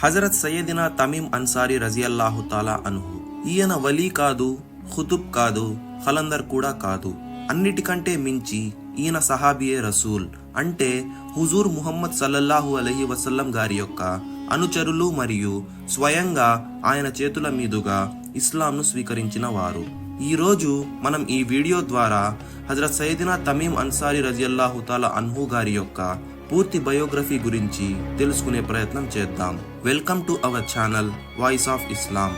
హజరత్ సయ్యదినా తమీం అన్సారీ రజియల్లాహు తాలా అన్హు. ఈయన వలీ కాదు, ఖుతుబ్ కాదు, ఖలందర్ కూడా కాదు. అన్నిటికంటే మించి ఈయన సహాబియే రసూల్, అంటే హుజూర్ ముహమ్మద్ సల్లల్లాహు అలైహి వసల్లం గారి యొక్క అనుచరులు మరియు స్వయంగా ఆయన చేతుల మీదుగా ఇస్లాంను స్వీకరించిన వారు. ఈరోజు మనం ఈ వీడియో ద్వారా హజరత్ సయ్యదినా తమీం అన్సారీ రజియల్లాహు తాలా అన్హు గారి యొక్క పూర్తి బయోగ్రఫీ గురించి తెలుసుకునే ప్రయత్నం చేద్దాం. Welcome to our channel voice of Islam.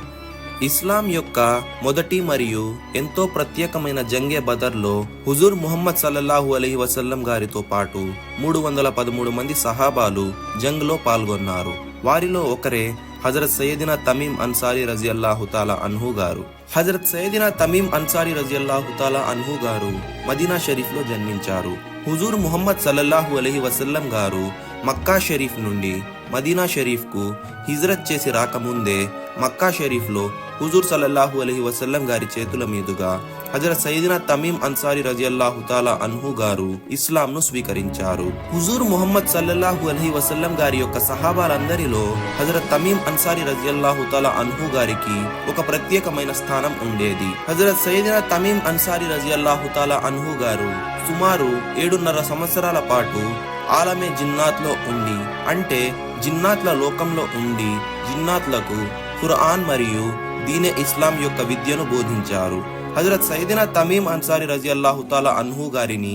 ఇస్లాం యొక్క మొదటి మరియు ఎంతో ప్రత్యేకమైన జంగే బదర్లో హుజూర్ ముహమ్మద్ సల్లల్లాహు అలైహి వసల్లం గారితో పాటు 313 మంది సహాబాలు జంగ్లో పాల్గొన్నారు. వారిలో ఒకరే హజరత్ సయ్యదినా తమీం అన్సారీ రజియల్లాహు తాలా అన్హు గారు. హజరత్ సయ్యదినా తమీం అన్సారీ రజియల్లాహు తాలా అన్హు గారు మదీనా షరీఫ్ లో జన్మించారు. హుజూర్ ముహమ్మద్ సల్లల్లాహు అలైహి వసల్లం గారు మక్కా షరీఫ్ నుండి మదీనా షరీఫ్ కు హిజ్రత్ చేసి రాకముందే మక్కా షరీఫ్ లో హుజూర్ సల్లల్లాహు అలైహి వసల్లం గారి చేతుల మీదుగా హజరత్ సయ్యదినా తమీం అన్సారీ రజియల్లాహు తాలా అన్హు గారు ఇస్లాం ను స్వీకరించారు. హుజూర్ ముహమ్మద్ సల్లల్లాహు అలైహి వసల్లం గారి యొక్క సహాబాలందరిలో హజరత్ తమీం అన్సారీ రజియల్లాహు తాలా అన్హు గారికి ఒక ప్రత్యేకమైన స్థానం ఉండేది. హజరత్ సయ్యదినా తమీం అన్సారీ రజియల్లాహు తాలా అన్హు గారు సుమారు 7.5 సంవత్సరాల పాటు ఆలమే జిన్నాత్ లో ఉండి, అంటే జిన్నాత్ల లోకంలో ఉండి జిన్నాత్లకు ఖురాన్ మరియు దీనే ఇస్లాం యొక్క విద్యను బోధించారు. హజరత్ సయ్యదినా తమీం అన్సారీ రజియల్లాహు తాలా అన్హు గారిని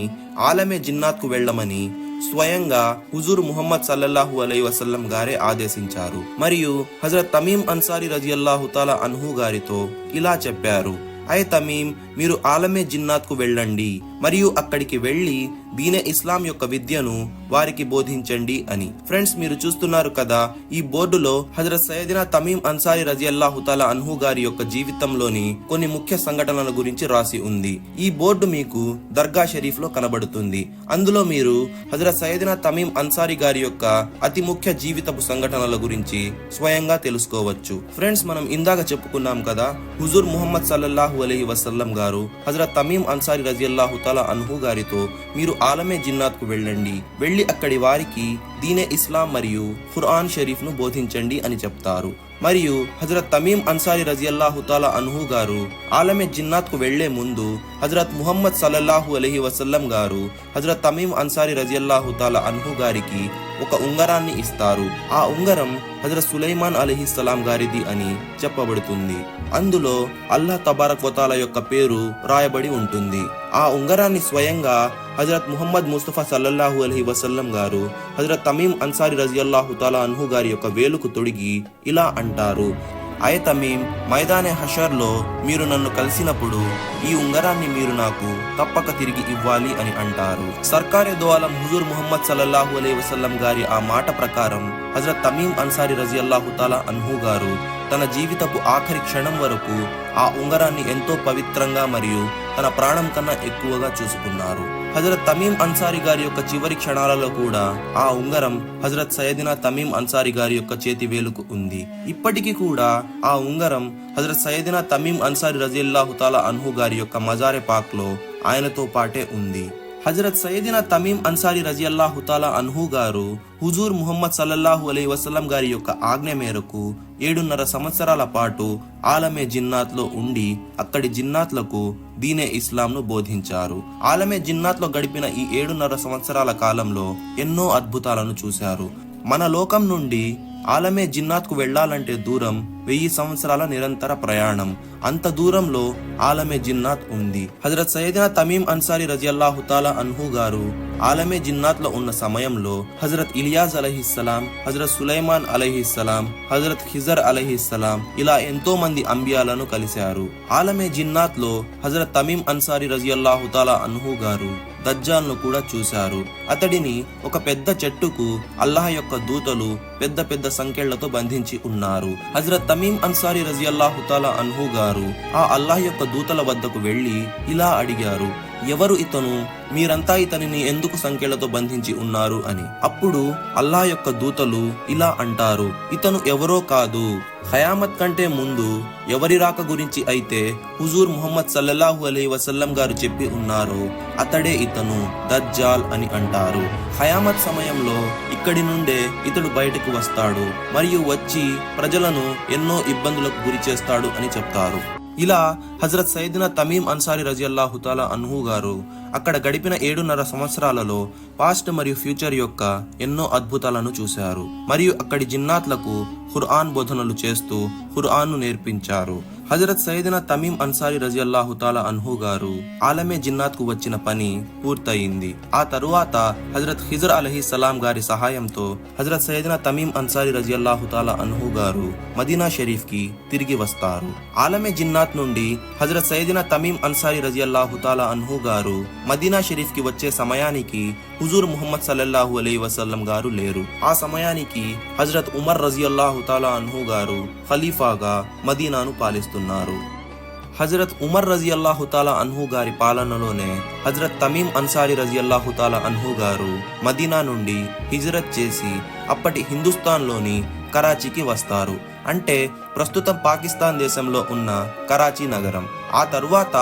ఆలమే జిన్నాత్ కు వెళ్ళమని స్వయంగా హుజూర్ ముహమ్మద్ సల్లల్లాహు అలైహి వసల్లం గారే ఆదేశించారు. మరియు హజరత్ తమీం అన్సారీ రజియల్లాహు తాలా అన్హు గారితో ఇలా చెప్పారు: అయ్ తమీం, మీరు ఆలమే జిన్నాత్ కు వెళ్ళండి మరియు అక్కడికి వెళ్లి దీనే ఇస్లాం యొక్క విద్యను వారికి బోధించండి అని. ఫ్రెండ్స్, మీరు చూస్తున్నారు కదా, ఈ బోర్డులో హజరత్ సయ్యదినా తమీం అన్సారీ రజియల్లాహు తాలా అన్హు గారి యొక్క జీవితంలోని కొన్ని ముఖ్య సంఘటనల గురించి రాసి ఉంది. ఈ బోర్డు మీకు దర్గా షరీఫ్ లో కనబడుతుంది. అందులో మీరు హజరత్ సయ్యదినా తమీం అన్సారీ గారి యొక్క అతి ముఖ్య జీవితపు సంఘటనల గురించి స్వయంగా తెలుసుకోవచ్చు. ఫ్రెండ్స్, మనం ఇందాక చెప్పుకున్నాం కదా, హుజూర్ ముహమ్మద్ సల్లల్లాహు అలైహి వసల్లం గారు హజరత్ తమీం అన్సారీ రజియల్లాహు తాలా అన్హు గారితో మీరు ఆలమే జిన్నాత్ కు వెళ్ళి అక్కడి వారికి దీనే ఇస్లాం మరియు ఖురాన్ షరీఫ్ ను బోధించండి అని చెప్తారు. మరియు హజరత్ తమీం అన్సారీ రజియల్లాహు తాలా అన్హు గారు ఆలమే జిన్నాత్ కు వెళ్లే ముందు హజరత్ ముహమ్మద్ సల్లల్లాహు అలైహి వసల్లం గారు హజరత్ తమీం అన్సారీ రజియల్లాహు తాలా అన్హు గారికి ఒక ఉంగరాన్ని ఇస్తారు. ఆ ఉంగరం హజరత్ సులైమాన్ అలైహిస్సలాం గారిది అని చెప్పబడుతుంది. అందులో అల్లాహ్ తబారక్ వ తఆలా యొక్క పేరు రాయబడి ఉంటుంది. ఆ ఉంగరాన్ని స్వయంగా హజరత్ ముహమ్మద్ ముస్తఫా సల్లల్లాహు అలైహి వసల్లం గారు హజరత్ తమీం అన్సారీ రజియల్లాహు తాలా అన్హు గారి యొక్క వేలుకు తొడిగి ఇలా అంటారు: అయ్ తమీం, మైదానే హషర్ లో మీరు నన్ను కలిసినప్పుడు ఈ ఉంగరాన్ని మీరు నాకు తప్పక తిరిగి ఇవ్వాలి అని అంటారు. సర్కారే దో ఆలం హుజూర్ ముహమ్మద్ సల్లల్లాహు అలైహి వసల్లం గారి ఆ మాట ప్రకారం హజరత్ తమీం అన్సారీ రజియల్లాహు తాలా అన్హు గారు తన జీవితపు ఆఖరి క్షణం వరకు ఆ ఉంగరాన్ని ఎంతో పవిత్రంగా మరియు తన ప్రాణం కన్నా ఎక్కువగా చూసుకున్నారు. హజరత్ తమీం అన్సారీ గారి యొక్క చివరి క్షణాలలో కూడా ఆ ఉంగరం హజరత్ సయ్యదినా తమీం అన్సారీ గారి యొక్క చేతి వేలుకు ఉంది. ఇప్పటికీ కూడా ఆ ఉంగరం హజరత్ సయ్యదినా తమీం అన్సారీ రజియల్లాహు తాలా అన్హు గారి యొక్క మజారే పాక్ లో ఆయనతో పాటే ఉంది. హజరత్ సయ్యదినా తమీం అన్సారీ రజియల్లాహు తాలా అన్హు గారు హుజూర్ ముహమ్మద్ సల్లల్లాహు అలైహి వసల్లం గారి యొక్క ఆజ్ఞ మేరకు 7.5 సంవత్సరాల పాటు ఆలమే జిన్నాత్ లో ఉండి అక్కడి జిన్నాత్లకు దీనే ఇస్లాం ను బోధించారు. ఆలమే జిన్నాత్ లో గడిపిన ఈ 7.5 సంవత్సరాల కాలంలో ఎన్నో అద్భుతాలను చూశారు. మన లోకం నుండి ఆలమే జిన్నాత్ కు వెళ్లాలంటే దూరం 1000 సంవత్సరాల నిరంతర ప్రయాణం. అంత దూరంలో ఆలమే జిన్నాత్ ఉంది. హజరత్ సయ్యదినా తమీం అన్సారీ రజియల్లాహు తాలా అన్హు గారు ఆలమే జిన్నాత్ లో ఉన్న సమయంలో హజరత్ ఇలియాస్ అలైహిస్సలాం, హజరత్ సులైమాన్ అలైహిస్సలాం, హజరత్ ఖిజర్ అలైహిస్సలాం ఇలా ఎంతో మంది అంబియాలను కలిశారు. ఆలమే జిన్నాత్ లో హజరత్ తమీం అన్సారీ రజియల్లాహు తాలా అన్హు గారు దజ్జాల్ ను కూడా చూశారు. అతడిని ఒక పెద్ద చెట్టుకు అల్లాహ్ యొక్క దూతలు పెద్ద పెద్ద సంకెళ్లతో బంధించి ఉన్నారు. హజరత్ తమీం అన్సారీ రజియల్లాహు తాలా అన్హు గారు ఆ అల్లాహ్ యొక్క దూతల వద్దకు వెళ్లి ఇలా అడిగారు: ఎవరు ఇతను, మీరంతా ఇతనిని ఎందుకు సంఖ్యలతో బంధించి ఉన్నారు అని. అప్పుడు అల్లా యొక్క దూతలు ఇలా అంటారు, ఇతను ఎవరో కాదు, ఖయామత్ కంటే ముందు ఎవరి రాక గురించి అయితే హుజూర్ ముహమ్మద్ సల్లల్లాహు అలైహి వసల్లం గారు చెప్పి ఉన్నారో అతడే ఇతను, దజ్జాల్ అని అంటారు. ఖయామత్ సమయంలో ఇక్కడి నుండే ఇతడు బయటకు వస్తాడు మరియు వచ్చి ప్రజలను ఎన్నో ఇబ్బందులకు గురి చేస్తాడు అని చెప్తారు. ఇలా హజరత్ సయ్యద్నా తమీం అన్సారీ రజియల్లాహు తాలా అన్హు గారు అక్కడ గడిపిన 7.5 సంవత్సరాలలో పాస్ట్ మరియు ఫ్యూచర్ యొక్క ఎన్నో అద్భుతాలను చూశారు మరియు అక్కడి జిన్నాత్లకు ఖురాన్ బోధనలు చేస్తూ ఖురాన్ను నేర్పించారు. హజరత్ సయ్యద్నా తమీం అన్సారీ రజియల్లాహు తాలా అన్హు గారు ఆలమే జిన్నాత్ కు వచ్చిన పని పూర్తయింది. ఆ తరువాత హజరత్ ఖిజర్ అలైహిస్సలాం గారి సహాయంతో హజరత్ సయ్యద్నా తమీం అన్సారీ రజియల్లాహు తాలా అన్హు గారు మదీనా షరీఫ్ కి తిరిగి వస్తారు. ఆలమే జిన్నాత్ నుండి హజరత్ సయ్యద్నా తమీం అన్సారీ రజియల్లాహు తాలా అన్హు గారు మదీనా షరీఫ్ కి వచ్చే సమయానికి హుజూర్ ముహమ్మద్ సల్లల్లాహు అలైహి వసల్లం గారు లేరు. ఆ సమయానికి హజరత్ ఉమర్ రజియల్లాహు తాలా అన్హు గారు ఖలీఫాగా మదీనాను పాలిస్తున్నారు. హజరత్ ఉమర్ రజియల్లాహు తాలా అన్హు గారి పాలనలోనే హజరత్ తమీం అన్సారీ రజియల్లాహు తాలా అన్హు గారు మదీనా నుండి హిజ్రత్ చేసి అప్పటి హిందుస్థాన్లోని కరాచీకి వస్తారు. అంటే ప్రస్తుతం పాకిస్తాన్ దేశంలో ఉన్న కరాచీ నగరం. ఆ తరువాత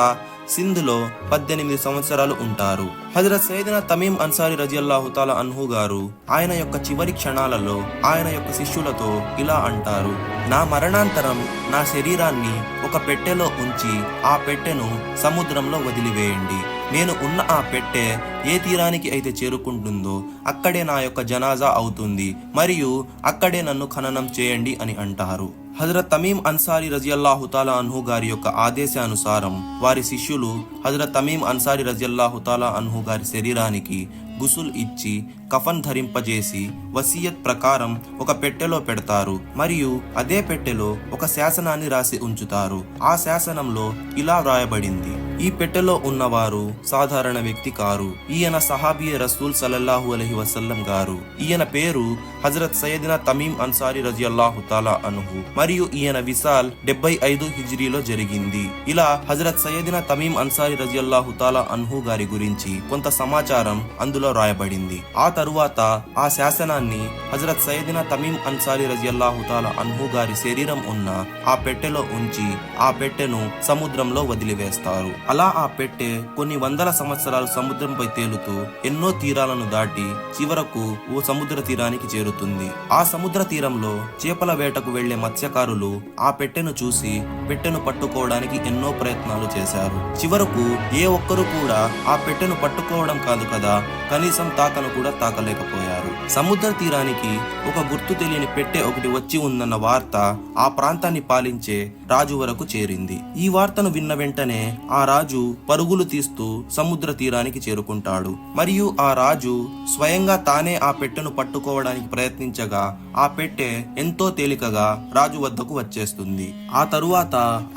సింధులో 18 సంవత్సరాలు ఉంటారు. హజరత్ సయ్యద్నా తమీం అన్సారీ రజియల్లాహు తాలా అన్హు గారు ఆయన యొక్క చివరి క్షణాలలో ఆయన యొక్క శిష్యులతో ఇలా అంటారు, నా మరణాంతరం నా శరీరాన్ని ఒక పెట్టెలో ఉంచి ఆ పెట్టెను సముద్రంలో వదిలివేయండి. నేను ఉన్న ఆ పెట్టె ఏ తీరానికి అయితే చేరుకుంటుందో అక్కడే నా యొక్క జనాజా అవుతుంది మరియు అక్కడే నన్ను ఖననం చేయండి అని అంటారు. హజరత్ తమీం అన్సారీ రజియల్లాహు తాలా అన్హు గారి యొక్క ఆదేశానుసారం వారి శిష్యులు హజరత్ తమీం అన్సారీ రజియల్లాహు తాలా అన్హు గారి శరీరానికి గుసుల్ ఇచ్చి కఫన్ ధరింపజేసి వసీయత్ ప్రకారం ఒక పెట్టెలో పెడతారు మరియు అదే పెట్టెలో ఒక శాసనాన్ని రాసి ఉంచుతారు. ఆ శాసనంలో ఇలా వ్రాయబడింది, ఈ పెట్టెలో ఉన్నవారు సాధారణ వ్యక్తి కారు, ఈయన సహాబీ రసూల్ సల్లల్లాహు అలైహి వసల్లం గారు. ఈయన పేరు హజరత్ సయ్యద్నా తమీం అన్సారీ రజియల్లాహు తాలా అన్హు మరియు ఈయన విసాల్ 75 హిజ్రీలో జరిగింది. ఇలా హజరత్ సయ్యద్నా తమీం అన్సారీ రజియల్లాహు తాలా అన్హు గారి గురించి కొంత సమాచారం అందులో రాయబడింది. ఆ తరువాత ఆ శాసనాన్ని హజరత్ సయ్యద్నా తమీం అన్సారీ రజియల్లాహు తాలా అన్హు గారి శరీరం ఉన్న ఆ పెట్టెలో ఉంచి ఆ పెట్టెను సముద్రంలో వదిలివేస్తారు. అలా ఆ పెట్టె కొన్ని వందల సంవత్సరాలు సముద్రంపై తేలుతూ ఎన్నో తీరాలను దాటి చివరకు ఓ సముద్ర తీరానికి చేరుతుంది. ఆ సముద్ర తీరంలో చేపల వేటకు వెళ్లే మత్స్యకారులు ఆ పెట్టెను చూసి పెట్టెను పట్టుకోవడానికి ఎన్నో ప్రయత్నాలు చేశారు. చివరకు ఏ ఒక్కరు కూడా ఆ పెట్టెను పట్టుకోవడం కాదు కదా, కనీసం తాకను కూడా తాకలేకపోయారు. సముద్ర తీరానికి ఒక గుర్తు తెలియని పెట్టె ఒకటి వచ్చి ఉందన్న వార్త ఆ ప్రాంతాన్ని పాలించే రాజు వరకు చేరింది. ఈ వార్తను విన్న వెంటనే ఆ రాజు పరుగులు తీస్తూ సముద్ర తీరానికి చేరుకుంటాడు మరియు ఆ రాజు స్వయంగా తానే ఆ పెట్టెను పట్టుకోవడానికి ప్రయత్నించగా ఆ పెట్టె ఎంతో తేలికగా రాజు వద్దకు వచ్చేస్తుంది. ఆ తరువాత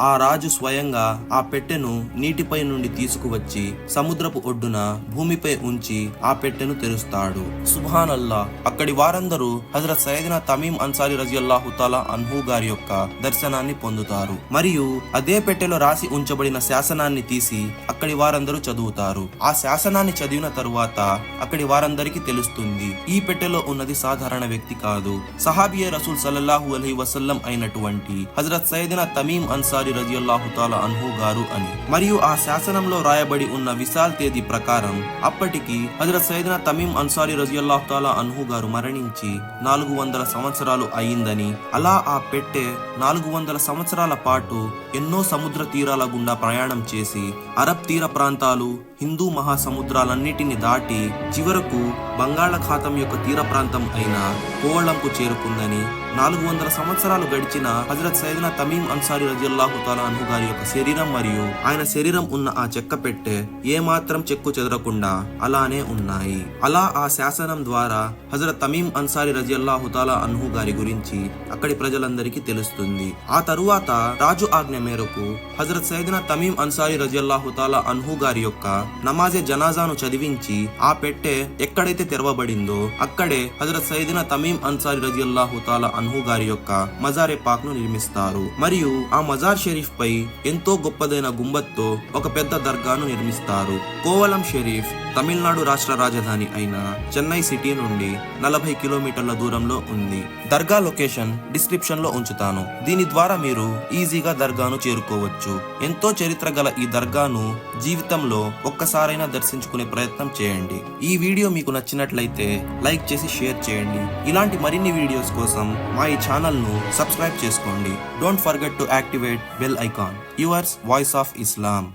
ఆ రాజు స్వయంగా ఆ పెట్టెను నీటిపై నుండి తీసుకువచ్చి సముద్రపు ఒడ్డున భూమిపై ఉంచి ఆ పెట్టెను తెరుస్తాడు. సుబ్హానల్లా. అక్కడి వారందరూ హజరత్ సయ్యద్నా తమీం అన్సారీ రజియల్లాహు తాలా అన్హు గారి యొక్క దర్శనాన్ని పొందుతారు మరియు అదే పెట్టెలో రాసి ఉంచబడిన శాసనాన్ని తీసి అక్కడి వారందరూ చదువుతారు. ఆ శాసనాన్ని చదివిన తరువాత అక్కడి వారందరికీ తెలుస్తుంది, ఈ పెట్టెలో ఉన్నది సాధారణ వ్యక్తి కాదు, సహాబియే రసూల్ సల్లల్లాహు అలైహి వసల్లం అయినటువంటి హజరత్ సయ్యద్నా తమీం అన్సారీ రజియల్లాహు తాలా అన్హు గారు అని. మరియు ఆ శాసనంలో రాయబడి ఉన్న విసాల్ తేదీ ప్రకారం అప్పటికి హజరత్ సయ్యద్నా తమీం అన్సారీ రజియల్లాహు తాలా అన్హు గారు మరణించి 400 సంవత్సరాలు అయిందని, అలా ఆ పెట్టె 400 సంవత్సరాల పాటు ఎన్నో సముద్ర తీరాల గుండా ప్రయాణం చేసి అరబ్ తీర ప్రాంతాలు, హిందూ మహాసముద్రాలన్నిటిని దాటి చివరకు బంగాళాఖాతం యొక్క తీర ప్రాంతం అయిన కోవళంకు చేరుకుందని, 400 సంవత్సరాలు గడిచిన హజరత్ సయ్యద్నా తమీం అన్సారీ రజియల్లాహు తాలా అన్హు గారి యొక్క శరీరం మరియు ఆయన శరీరం ఉన్న ఆ చెక్క పెట్టె ఏమాత్రం చెక్కు చెదరకుండా అలానే ఉన్నాయి. అలా ఆ శాసనం ద్వారా హజరత్ తమీం అన్సారీ రజియల్లాహు తాలా అన్హు గారి గురించి అక్కడి ప్రజలందరికీ తెలుస్తుంది. ఆ తరువాత రాజు ఆజ్ఞ మేరకు హజరత్ సయ్యద్నా తమీం అన్సారీ రజియల్లాహు తాలా అన్హు గారి యొక్క నమాజే జనాజాను చదివించి ఆ పెట్టె ఎక్కడైతే తెరవబడిందో అక్కడే హజరత్ సయ్యద్నా తమీం అన్సారీ రజియల్లాహు తాలా అన్హు గారి యొక్క మజారే పాక్ ను నిర్మిస్తారు మరియు ఆ మజార్ షరీఫ్ పై ఎంతో గొప్పదైన గుంబత్తో ఒక పెద్ద దర్గాను నిర్మిస్తారు. కోవలం షరీఫ్ తమిళనాడు రాష్ట్ర రాజధాని అయిన చెన్నై సిటీ నుండి 40 కిలోమీటర్ల దూరంలో ఉంది. దర్గా లొకేషన్ డిస్క్రిప్షన్ లో ఉంచుతాను. దీని ద్వారా మీరు ఈజీగా దర్గాను చేరుకోవచ్చు. ఎంతో చరిత్ర గల ఈ దర్గాను జీవితంలో ఒక్కసారైనా దర్శించుకునే ప్రయత్నం చేయండి. ఈ వీడియో మీకు నచ్చినట్లయితే లైక్ చేసి షేర్ చేయండి. ఇలాంటి మరిన్ని వీడియోస్ కోసం మా ఈ ఛానల్ ను సబ్స్క్రైబ్ చేసుకోండి. Don't forget to activate bell icon. Yours voice of Islam.